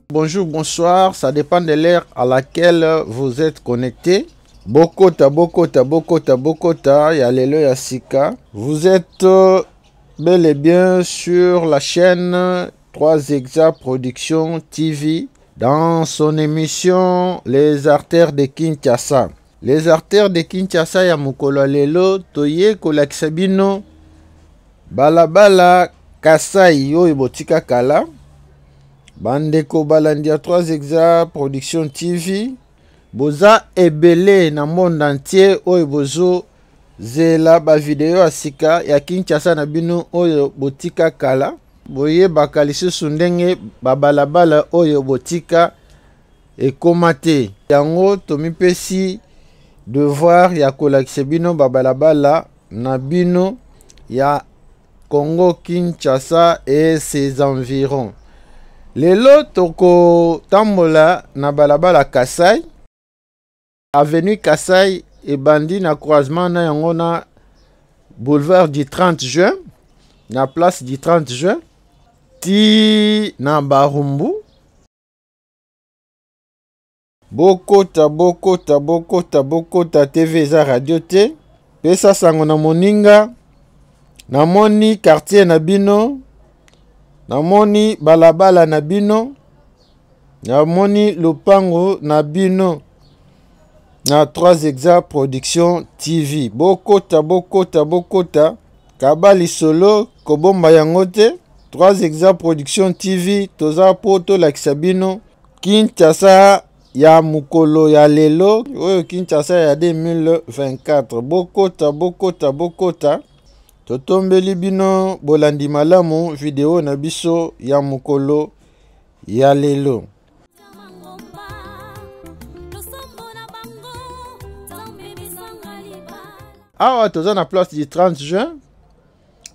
Bonjour, bonsoir, ça dépend de l'heure à laquelle vous êtes connecté. Bokota, Bokota, Bokota, Bokota, Yalelo Yasika. Vous êtes bel et bien sur la chaîne 3exa Production TV dans son émission Les Artères de Kinshasa. Les Artères de Kinshasa ya mukolo lelo toye kolakisa bino balabala Kasai oyo botika kala. Bandeko balandia 3exa Production TV. Boza ebele na monde entier oyo bozo zela ba video asika ya Kinshasa na bino oyo botika kala. Boye bakalisi sundenge babalabala oyo botika ekomate. Yango tomipesi devoir ya kolakisa bino babalabala na bino ya Congo Kinshasa et ses environs. Lelo toko tambola na balabala Kasai. Avenue Kasai et bandi na croisement na yango na boulevard du 30 juin. Na place du 30 juin. Ti na Barumbu. Bokota, Bokota, Bokota, Bokota TV za radio te. Pesa sango na moninga. Na moni quartier na bino. Na moni balabala na bino. Na moni lopango na bino. Na 3exa Production TV. Bokota, Bokota, Bokota. Kabali solo kobomba yango te. 3exa Production TV. Toza poto lakisa bino Kinshasa ya mukolo ya lelo. Oyo Kinshasa ya 2024. Bokota, Bokota, Bokota. Totombeli bino bolandi malamu video na biso ya mukolo ya lelo. Awa toza na place du 30 juin.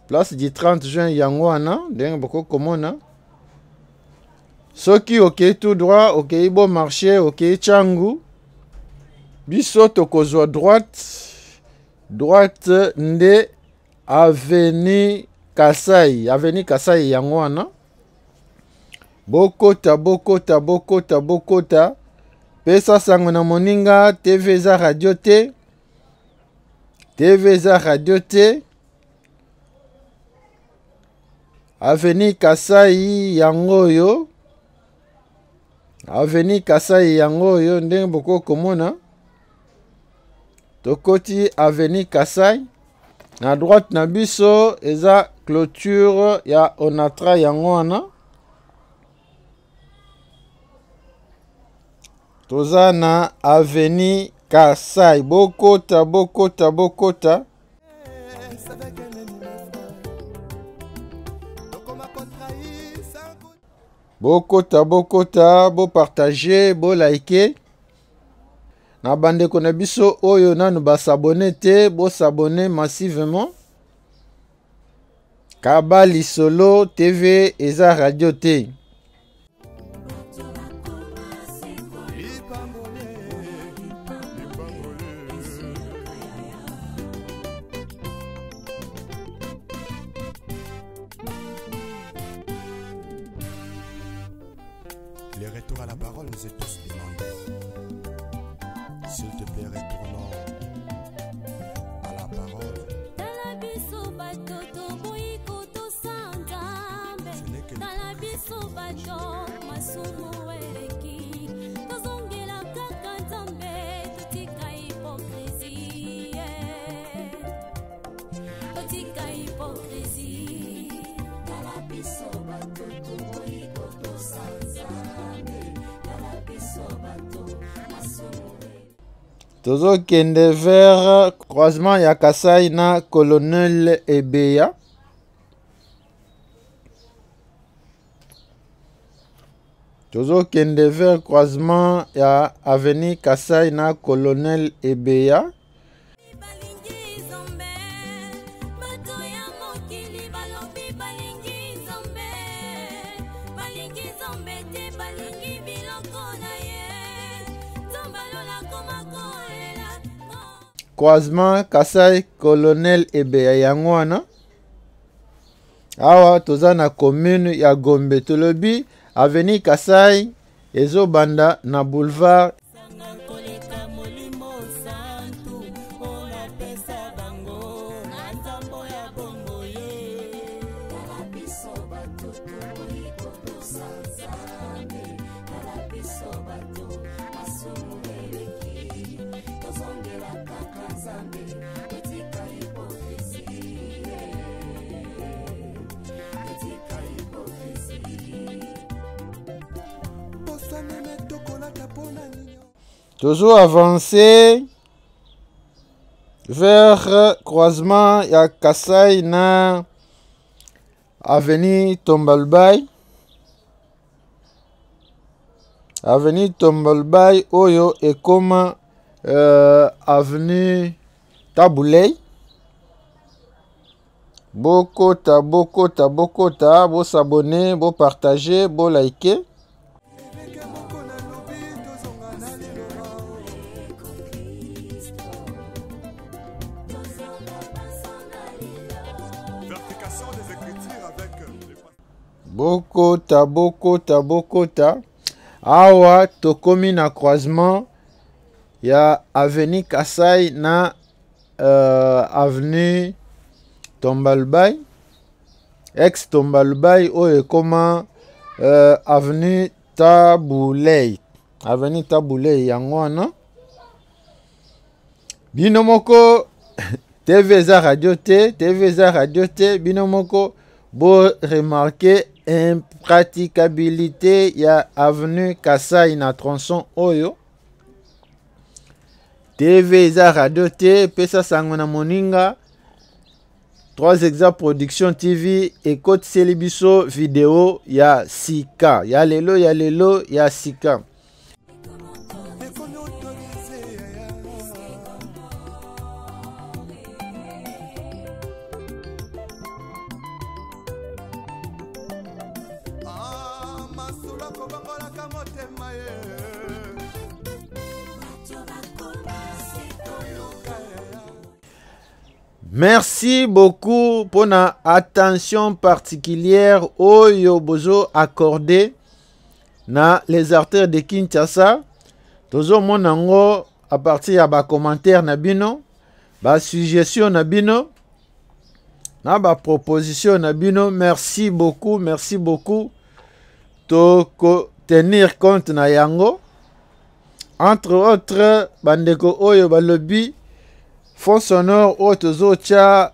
Place du 30 juin yango wana ndenge boko komona. Soki okei tout droit, okei bon marché, okei changu. Biso tokozwa droite. Droite nde Avenue Kasai. Avenue Kasai yango wana. Bokota, Bokota, Bokota, Bokota. Pesa sango na moninga TVexa radio te. TVexa radio te. Avenue Kasai yango yo. Avenue Kasai yango yo ndenge boko komona. Tokoti Avenue Kasai. Na droite na biso eza clôture ya Onatra yango wana. Toza na Avenue Kasai. Bokota, Bokota, Bokota. Bokota, Bokota, bo partager, bo liker. Na bande kona biso oyo nanu ba s'abonner te, bo s'abonner massivement. Kabali solo TV eza radio te. Le retour à la parole nous est tous demandé. S'il te plaît, retournons à la parole. Ce n'est que Tozo kende vers croisement ya Kasai na Colonel Ebeya. Tozo kende vers croisement ya Avenue Kasai na Colonel Ebeya. Croisement Kasai Colonel Ebeya yango wana. awa toza na commune ya Gombe. Tolobi avenue Kasai ezobanda na boulevard toujours avancé vers croisement ya Kasai na avenue Tombalbay. Avenue Tombalbay oyo ekoma avenue Tabouley. Bokota, bo s'abonner, bo partager, bo liker. Bokota. Awa tokomi na croisement ya avenue Kasai na avenue Tombalbay. Ex Tombalbay oyo ekoma avenue Tabouley. Avenue Tabouley yango wana. Bino moko TV za radio te, bino moko bo remarquer impraticabilité ya avenue Kasai na tronçon oyo. TV za radio te, pesa sango na moninga. 3 Exa Production TV ekoti selibiso video ya sika. Ya lelo ya sika. Merci beaucoup pour la attention particulière oyo bozo accordé na les artères de Kinshasa. Tozo monango à partir ya ba commentaire na bino, ba suggestion na bino, na ba proposition na bino. Merci beaucoup. Toko tenir compte na yango. Entre autres, bandeko oyo balobi fond sonore o tozo tia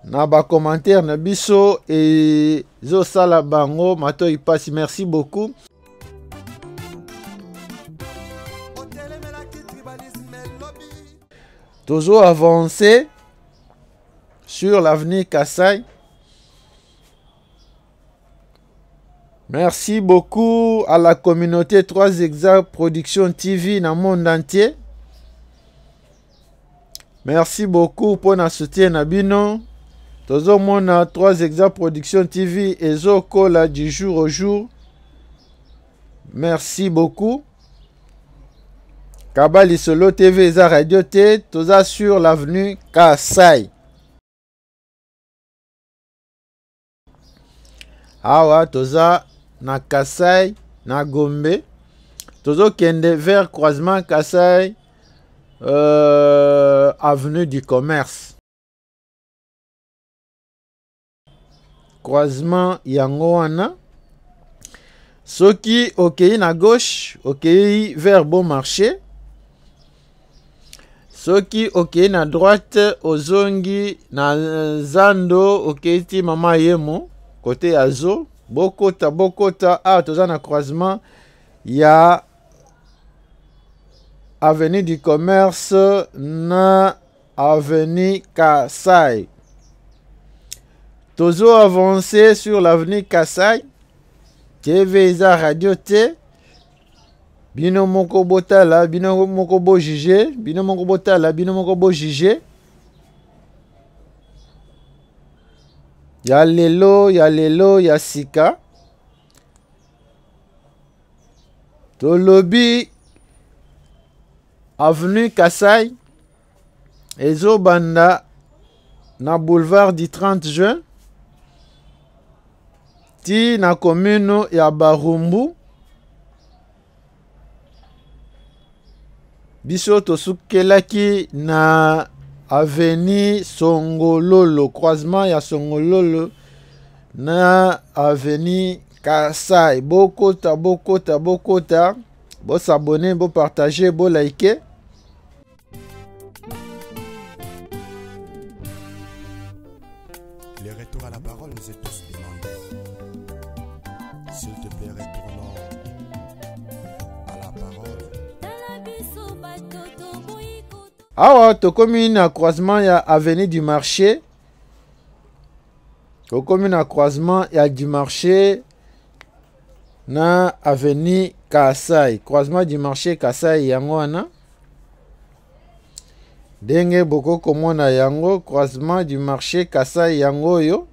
na ba commentaire na biso et zo sala bango mato y passe. Merci beaucoup. Tozo avancé sur l'avenue Kasai. Merci beaucoup à la communauté 3 Exa Production TV dans le monde entier. Merci beaucoup pour notre soutien na bino. Tozo mona 3 Exa Production TV ezoko la du jour au jour. Merci beaucoup. Kabali Solo TV Eza Radio T, toza sur l'avenue Kasai. Awa toza na Kasai na Gombe. Tozo kende vers croisement Kasai. Avenue du Commerce. Croisement yango wana. Soki okei na gauche, okei vers Bon Marché. Soki okei na droite, ozongi na Zando, okei ti Mama Yemo, côté Azo. Bokota. Ah, toza na croisement ya Avenue du Commerce na Avenue Kasai. Tozo avancé sur l'avenue Kasai. TV Eza Radio T. Bino moko botala, bino moko bo juge, bino moko botala, bino moko bo juge. Ya lelo, ya sika. Tolobi Avenue Kasai Ezobanda na boulevard du 30 juin. ti na commune ya Barumbu. Biso tosukelaki na avenue Songololo, croisement ya Songololo na avenue Kasai. Bokota, bo s'abonner, bo partager, bo liker. Les retours à la parole nous est tous demandés. S'il te plaît, retournons à la parole. Awa tokomi na croisement ya avenue du marché. Tokomi na croisement ya du marché na avenue Kasai. Croisement du marché Kasai yango wana. Denge boko komona yango croisement du marché Kasai yango yo.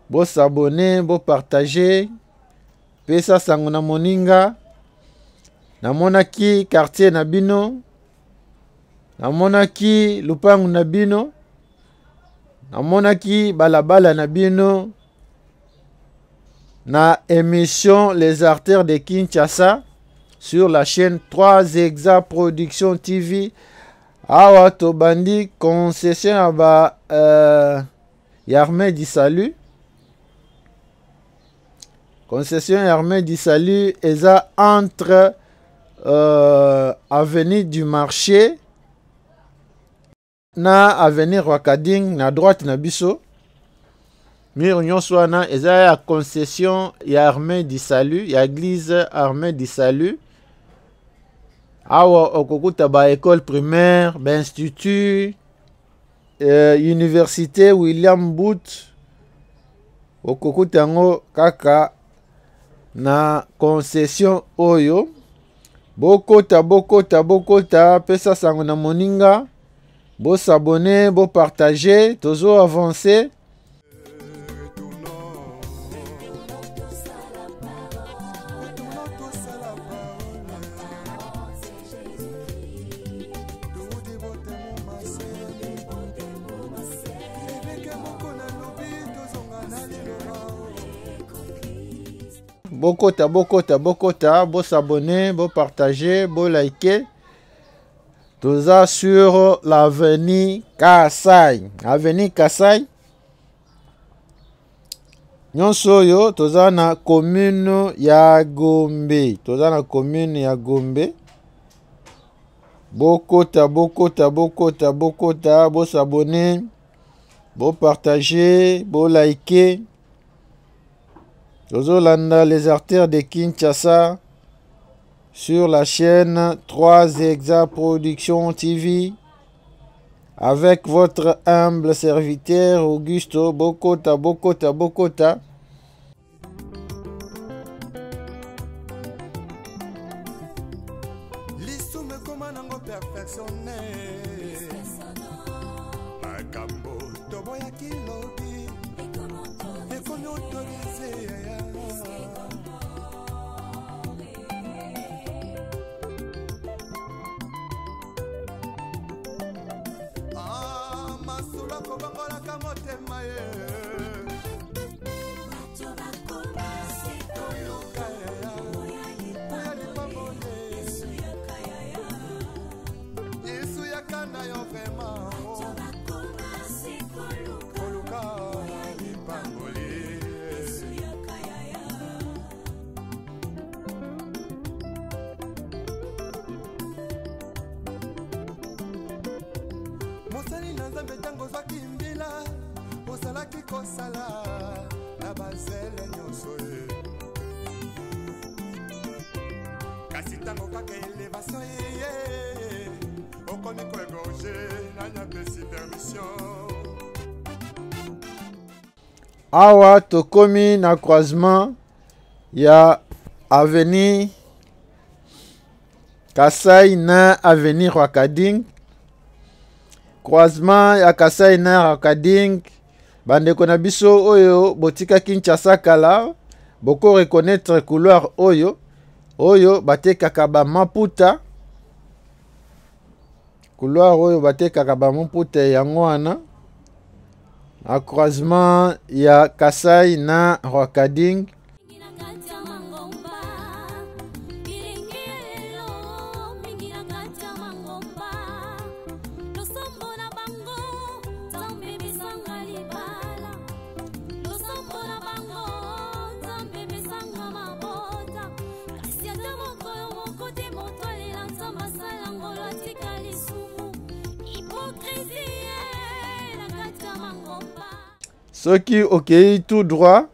Bo s'abonner, bo partager. Pesa sango na moninga. Namonaki quartier na bino. Namonaki lupangu na bino. Namonaki balabala na bino. Na émission Les Artères de Kinshasa sur la chaîne 3 Exa Production TV. Awa tobandi concession aba Armée du Salut. Concession Armée du Salut eza entre avenue du marché na avenue Rwakading na droite na biso. Mire nyonso wana eza ya concession ya Armée du Salut, ya église Armée du Salut. Awa okokuta ba école primaire, ba institut, université William Booth. Okokuta ngo kaka na concession oyo. Bokota, pesa sango na moninga. Bo s'abonner, bo partager, tozo avancer. Bokota, bo s'abonner, bo partager, bo liker. Tout ça sur l'avenue Kasai. Avenue Kasai. Nyonso yo, toza na commune ya Gombe. Toza na commune ya Gombe. Bokota, bo s'abonner, bo partager, bo liker. Tozo landa Les Artères de Kinshasa sur la chaîne 3 Exa Production TV avec votre humble serviteur Augusto. Bokota. Mosali na Nzambe tango zwaki mbila osalaki kosala na bazele nyonso ye kasi tango kaka elevation ye okomi koegorge na nyapesi permission. Awa tokomi na croisement ya avenue Kasai na avenue Rwakading. Croisement ya Kasai na Rwakading. bandeko na biso oyo botika Kinshasa kala boko reconnaître couloir oyo batekaka ba maputa couloir oyo batekaka ba maputa yango wana à croisement ya Kasai na Rwakading. Soki okei tout droit,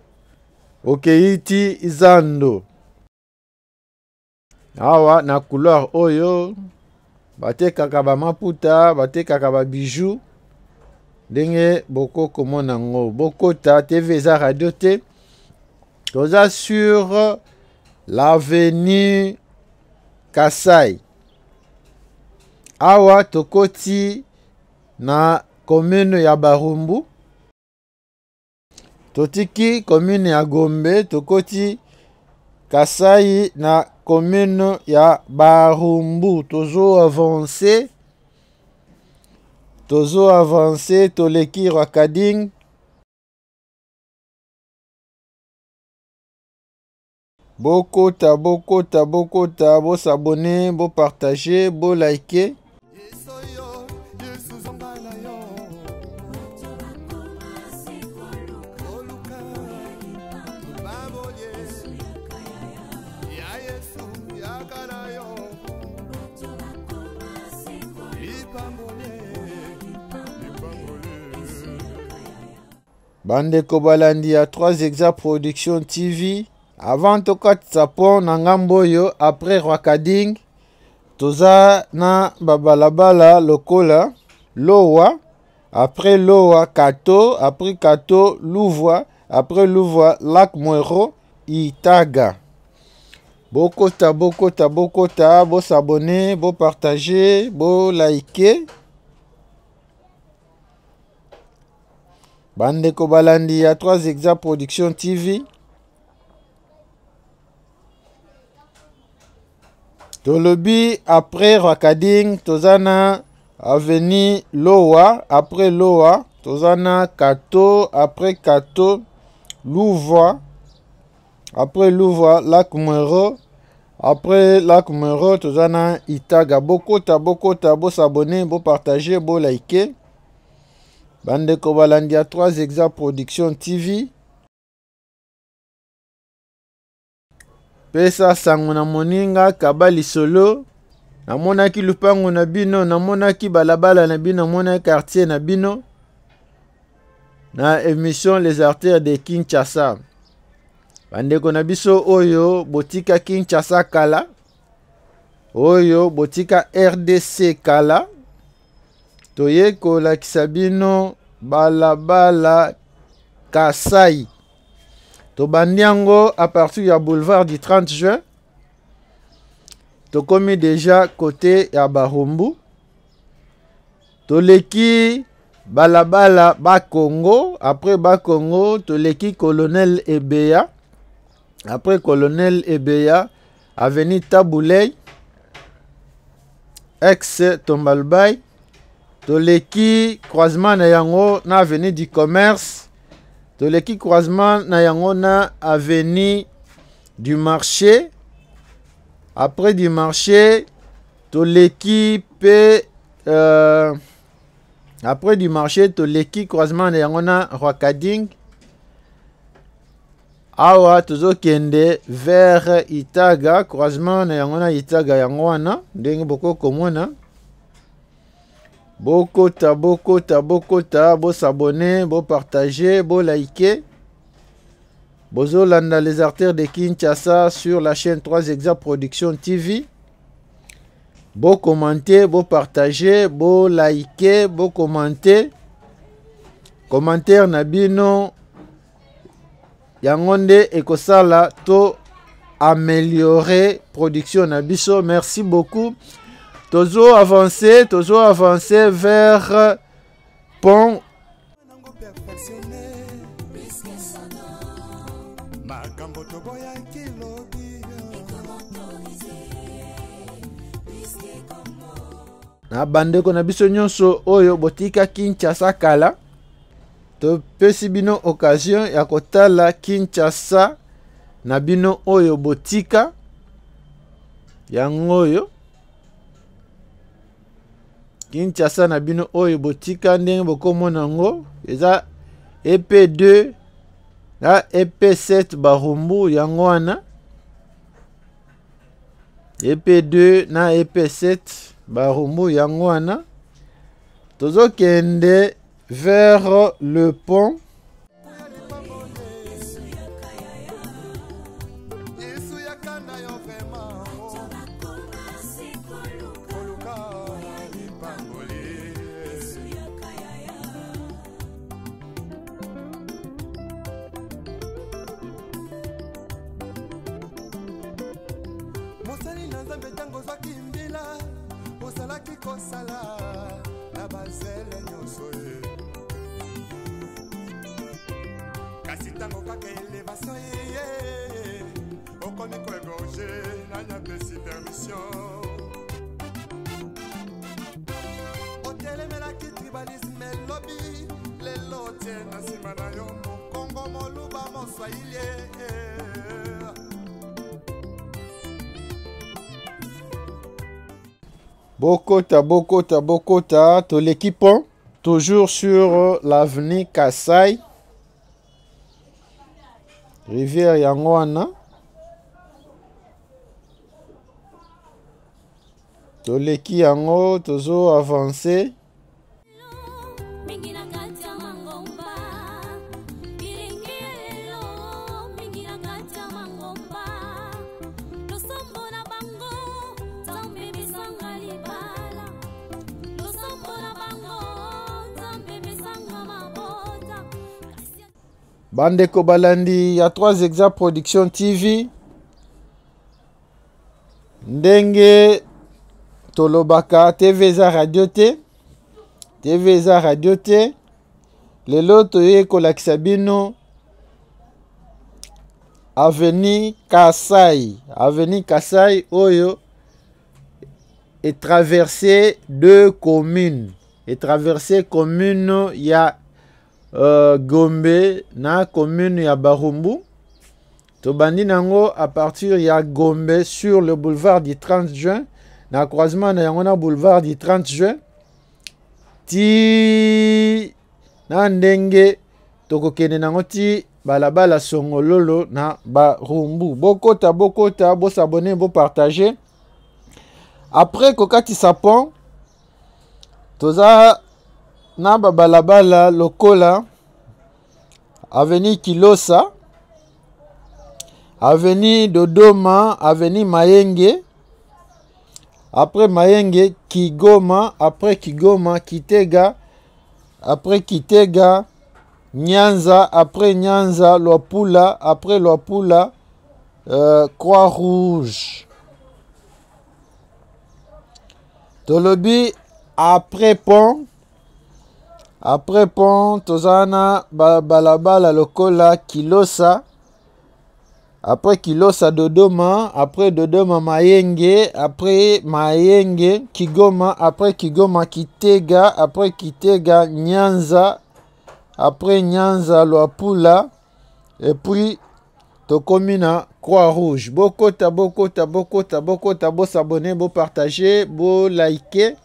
okei ti Izando. Awa na couloir oyo, batekaka ba maputa, batekaka ba bijoux. Denge boko komona ngo. Bokota TV za radio te. Toza sur l'avenue Kasai. Awa tokoti na commune ya Barumbu. Totiki commune ya Gombe, tokoti Kasai na commune ya Barumbu. Tozo avancé, toleki Rwakading. Bokota, bo s'abonner, bo partager, bo liker. Bandeko balandi ya 3 Exa Production TV. Avant tokati sapon na ngambo yo après Rwakading. Toza na babalabala lokola Lowa. Après Lowa Kato. Après Kato Louvois. Après Louvois Lac Mwero Itaga. Bokota, bo s'abonner, bo partager, bo liker. Bandeko balandi ya 3 Exa Production TV. Tolobi après Rwakading, tozana avenue Lowa, après Lowa, tozana Kato, après Kato, Louvois, après Louvois, Lac Mwero, après Lac Mwero, tozana Itaga. Bokota, bo s'abonner, bo partager, bo liker. Bandeko balandi ya 3 Exa Production TV. Pesa sango na moninga kabali solo. Namonaki lupango na bino, namonaki balabala na bino, namonaki quartier na bino. Na émission Les Artères de Kinshasa. Bandeko na biso oyo botika Kinshasa kala. Oyo botika RDC kala. Toye kolakisa bino balabala Kasai. Tobandiango à partir du boulevard du 30 juin. Tokomi déjà côté ya Barumbu. Toleki balabala Bakongo. Après Bakongo, toleki Colonel Ebeya. Après Colonel Ebeya, avenue Tabouley. Ex Tombalbay. Toleki croisement na yango na avenue du commerce. Toleki croisement na yango na avenue du marché. Après du marché, toleki pe après du marché, toleki croisement na yango na Rwakading. Awa tozo kende vers Itaga, croisement na yango na Itaga yango wana ndenge boko komona. Bokota, bo s'abonner, bo partager, bo liker. Bozo landa les artères de Kinshasa sur la chaîne 3 Exa Production TV. Bo commenter, bo partager, bo liker, bo commenter. Commentaire na bino yangonde ekosala to améliorer production na biso. Merci beaucoup. Toujours avancer vers Pont perfectionné. Makambo toboya kilobi. Na bandeko na biso nyonso oyo botika Kinshasa kala, topesi bino occasion ya kotala Kinshasa na bino oyo botika yango oyo Kinshasa na bino oyo botika ndenge bokomona ngo eza EP2 na EP7 barumbu yango wana EP2 na EP7 barumbu yango wana tozokende vers le pont Bokota, to l'équipement, toujours sur l'avenue Kasai, rivière Yangwana, to l'équipe yango, toujours avancé. Bandeko balandi ya 3 Exa Production TV ndenge tolobaka TV eza radio te, TV eza radio te. Lelo toye kolakisa bino Avenue Kasai oyo est traversé 2 communes, est traversé commune ya Gombe na commune ya Barumbu. Tobandi nango à partir ya Gombe sur le boulevard du 30 juin na croisement na yango na boulevard du 30 juin ti na ndenge tokokende nango ti balabala Songololo na Barumbu. Bokota bo s'abonner, bo partager. Après kokati sapon toza na balabala lokola avenue Kilosa, avenue Dodoma, avenue Mayenge, après Mayenge Kigoma, après Kigoma Kitega, après Kitega Nyanza, après Nyanza Luapula, après Luapula Croix-Rouge. Tolobi après pont tozana balabala lokola Kilosa, après Kilosa Dodoma, après Dodoma Mayenge, après Mayenge Kigoma, après Kigoma Kitega, après Kitega Nyanza, après Nyanza Luapula, et puis tokomina Croix-Rouge. Bokota bo s'abonner, bo partager, bo liker.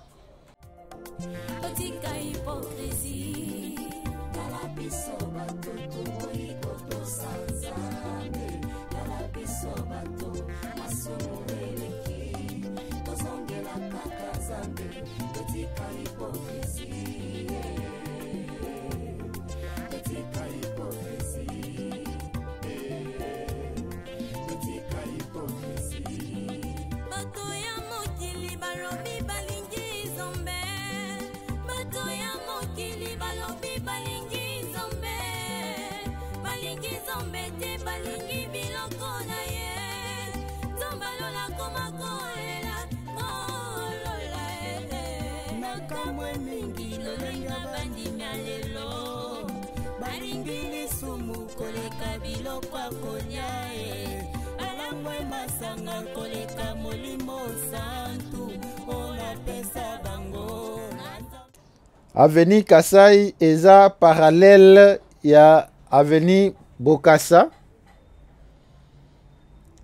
Avenue Kasai eza parallèle ya Avenue Bokassa.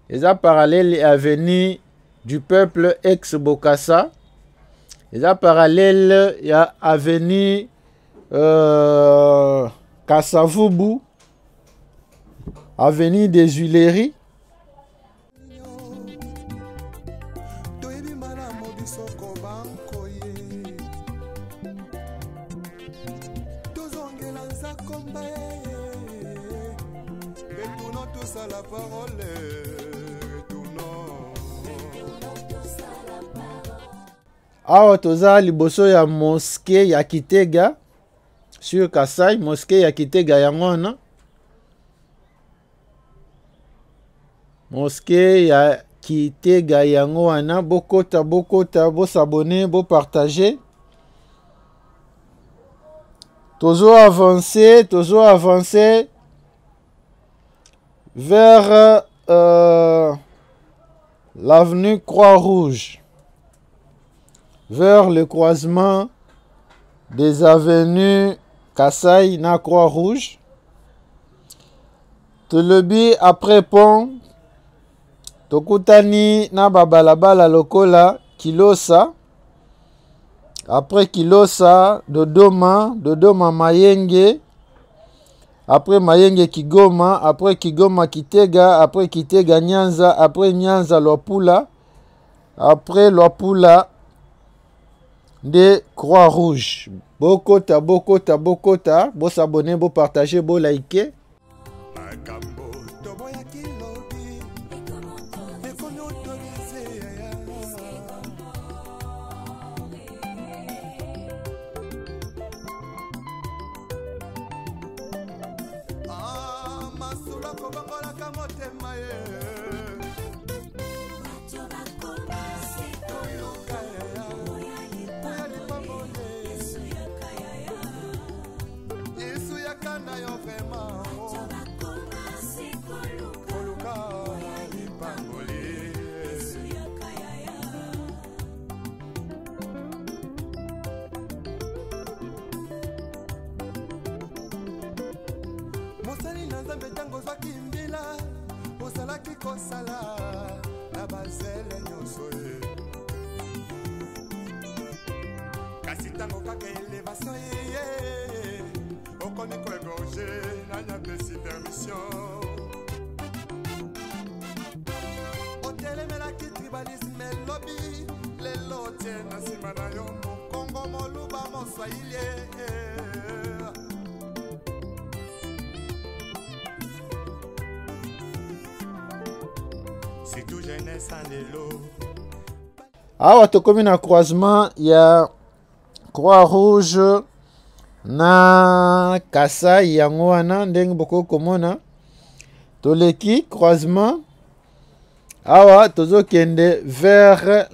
Eza parallèle ya Avenue du Peuple ex Bokassa. Eza parallèle ya Avenue Kasavubu, Avenue des Huileries. Awa toza liboso ya mosquée ya Kitega sur Kasai, mosquée ya Kitega yango wana. Mosquée ya Kitega yango wana, bokota bo s'abonner, bo partager. Tozo avancer vers l'avenue Croix-Rouge, vers le croisement des avenues Kasai na Croix-Rouge. Tolobi après pont, tokutani na babalabala lokola Kilosa. Après Kilosa, Dodoma Mayenge. Après Mayenge Kigoma, après Kigoma Kitega, après Kitega Nyanza, après Nyanza Luapula, après Luapula de Croix-Rouge. Bokota, bo s'abonner, bo partager, bo liker. Mosali na Nzambe tango zwaki mbila osalaki kosala na bazele nyonso ye kasi tango kaka elevation ye okomi koegorge na nyapesi permission otelemelaki tribalisme lobi lelo tie na nsima na yo mokongo moluba moswahili Awa tokomi na croisement ya Croix-Rouge na Kasai yango wana ndenge boko komona toleki croisement. Awa tozokende vers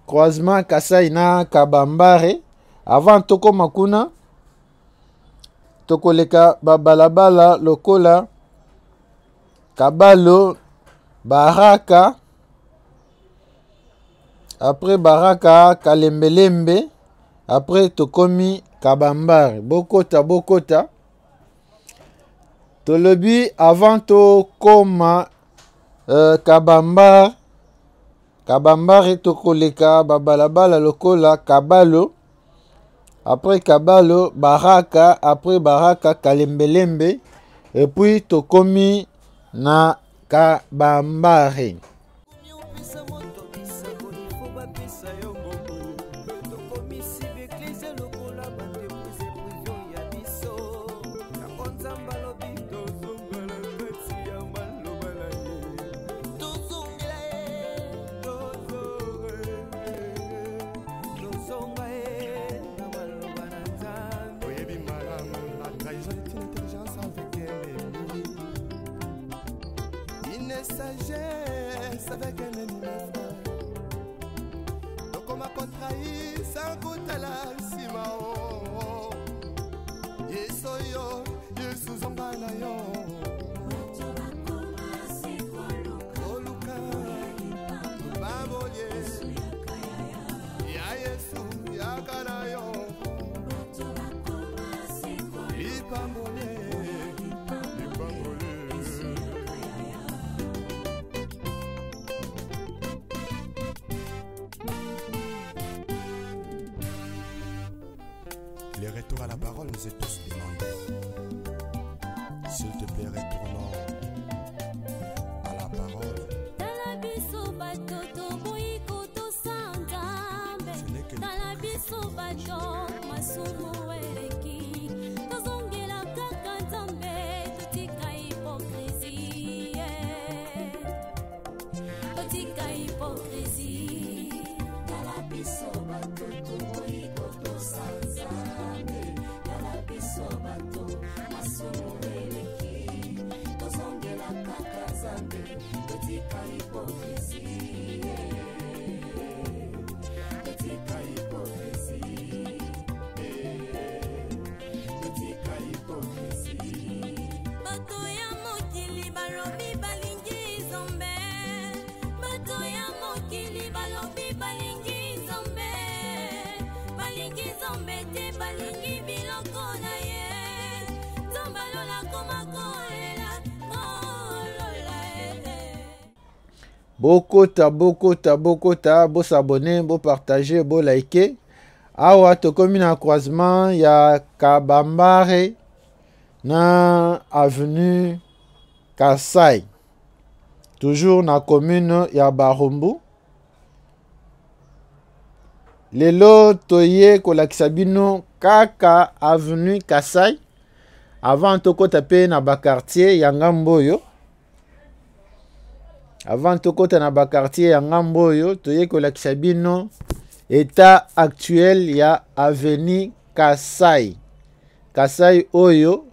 croisement Kasai na Kabambare. Avant tokoma kuna tokoleka babalabala lokola Kabalo, Baraka, après Baraka, Kalembelembe, après Tokomi, Kabambare. Bokota. Tolobi avant Tokoma, Kabambare, Tokoleka, Babalabala, Lokola, Kabalo, après Kabalo, Baraka, après Baraka, Kalembelembe, et puis Tokomi, na Kabambare. Sagesse avec un ennemi frère. Donc on m'a contrahi sans goût à la simao. Yesoyo, Yesu zongana yo. Les retours à la parole nous est tous demandés. S'il te plaît, retournons à la parole. Ce n'est que Bokota, bo s'abonner, bo partager, bo liker. Awa tokomi na croisement ya Kabambare na avenue Kasai. Toujours na commune ya Barumbu. Lelo toye kolakisa bino kaka avenue Kasai. Avant toko tape na ba quartier ya Ngamboyo. Avant tokota na ba quartier ya Ngamboyo, toye kolakisa bino état actuel ya avenue Kasai. Kasai oyo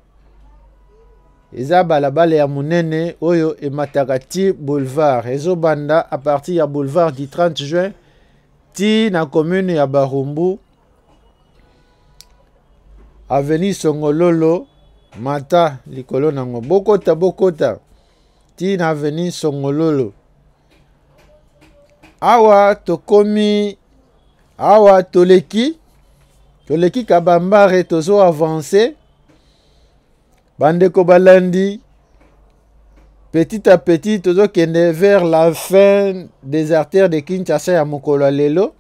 eza balabala ya munene oyo emataka ti boulevard. Ezo banda à partir ya boulevard du 30 juin ti na commune ya Barumbu. Avenue Songololo mata likolo nango. Bokota. Ti na avenue Songololo. Awa tokomi awa toleki Kabambare tozo avancer. Bandeko balandi petit à petit tozo kende vers la fin des artères de Kinshasa ya mokolo lelo.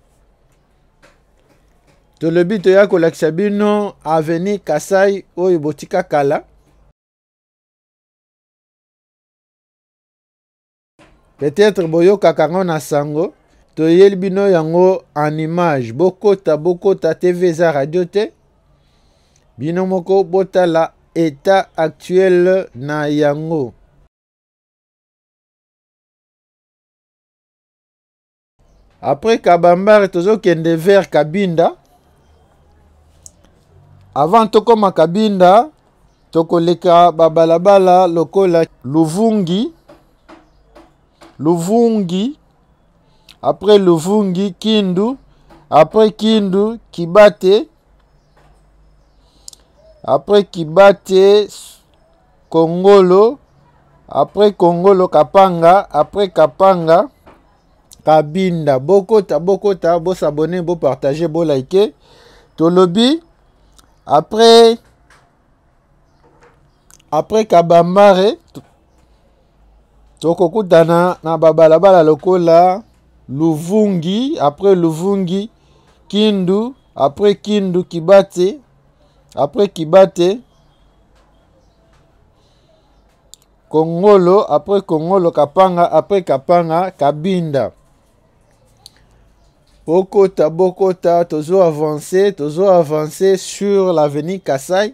Tolobi toya kolakisa bino avenue Kasai oyo botika kala. Peut-être boyoka kango na sango. Toyeli bino yango en image. Bokota TV za radio te. Bino moko botala état actuel na yango. Après Kabambare tozo kende vers Kabinda. Avant tokoma Kabinda, tokoleka babalabala lokola Luvungi, après Luvungi, Kindu, après Kindu, Kibate, après Kibate, Kongolo, après Kongolo, Kapanga, après Kapanga, Kabinda. Bokota, bo s'abonner, bo partager, bo liker. Tolobi, après Kabambare, tokokutana na babalabala lokola Luvungi, après Luvungi Kindu, après Kindu Kibate, après Kibate Kongolo, après Kongolo Kapanga, après Kapanga Kabinda. Bokota tozo avancer sur l'avenue Kasai.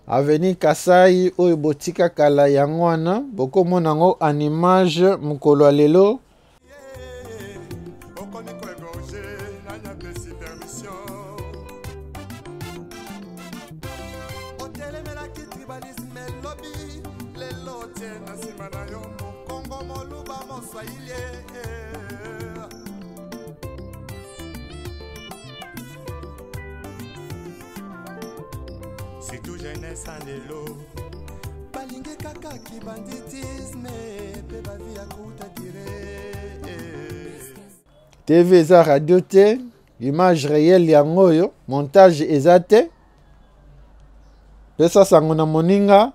Avenue Kasai oyo botika kala yango wana boko monango en image mukolo lelo. C'est tout jeunesse en élo. Balingue kaka ki banditisme. Pe ba vie à kouta tire. TV za radio te. Image réelle yango yo. Montage ezate. Pesa sango na moninga.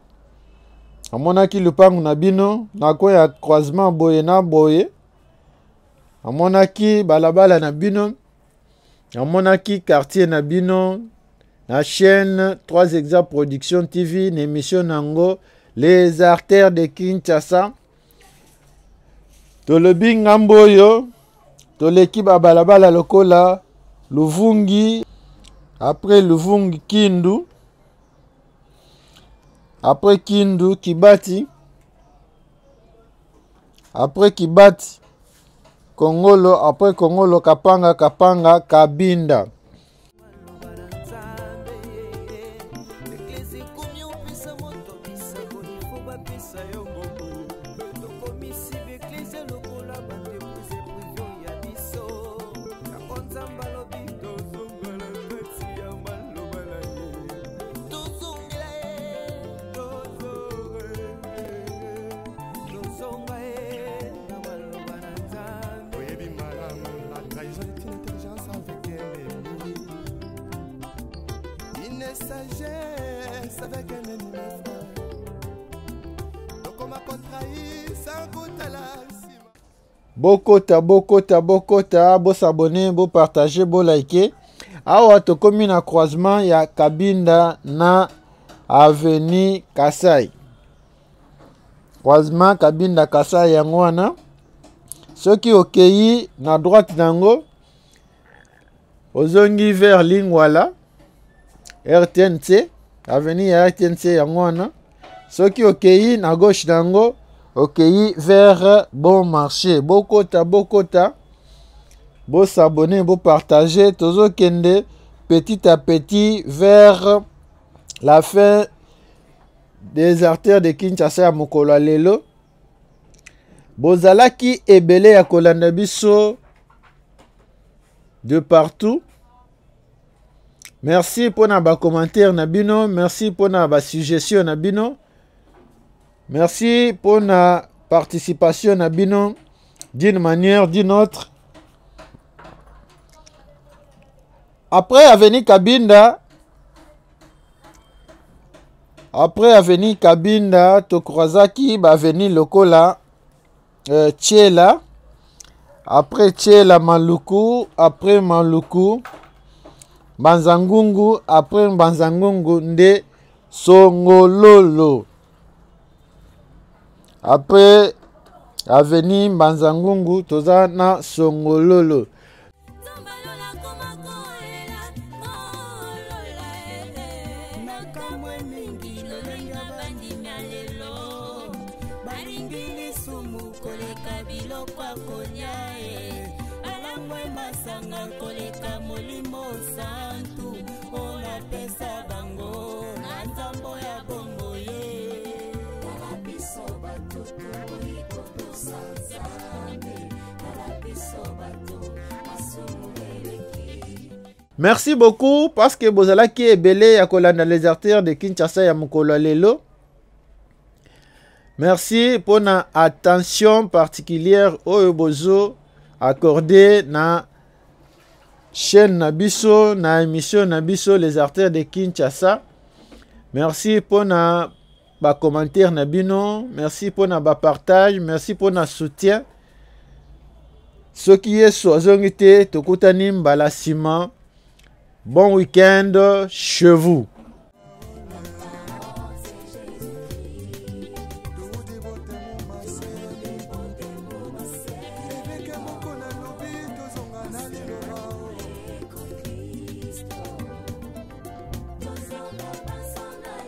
Amonaki lupangu na bino. Nako ya croisement boye na boye. Amonaki balabala na bino. Amonaki quartier na bino. la chaîne 3 Exa Production TV, une émission nango les artères de Kinshasa. Tolobi ngamboyo, toleki babalabala lokola Luvungi, après Luvungi Kindu, après Kindu Kibati, après Kibati Kongolo, après Kongolo Kapanga Kapanga Kabinda. Bokota, bo s'abonner, bo partager, bo liker. Awa tokomi na croisement ya Kabinda na Avenue Kasai. Croisement Kabinda Kasai yango wana. Soki okeyi na droite nango, ozongi vers Lingwala, RTNC, Avenue ya RTNC yango wana. Soki okeyi na gauche nango, okeyi vers Bon Marché. Bokota, bo s'abonner, bo partager. Tozo kende petit à petit vers la fin des artères de Kinshasa ya mokolo ya lelo. Bozalaki ebele ya kolanda biso de partout. Merci pour na ba commentaire na bino, merci pour na ba suggestion na bino. Merci pour la participation à Bino d'une manière d'une autre. Après Avenue Kabinda, to croisaki Avenue Lokola, Tchela. Après Tchela Maluku, après Maluku, Banzangungu, après Banzangungu nde Songololo. Après Avenue Banzangungu, toza na Songololo. Merci beaucoup parce que bozala ki ebele ya kolanda les artères de Kinshasa ya mokolo lelo. Merci pour na attention particulière oyo bozo accordé na chaîne na biso, na émission na biso les artères de Kinshasa. Merci pour na ba commentaire na bino, merci pour na ba partage, merci pour na soutien. Ce qui est soazongité tokutani mbala sima. Bon week-end chez vous.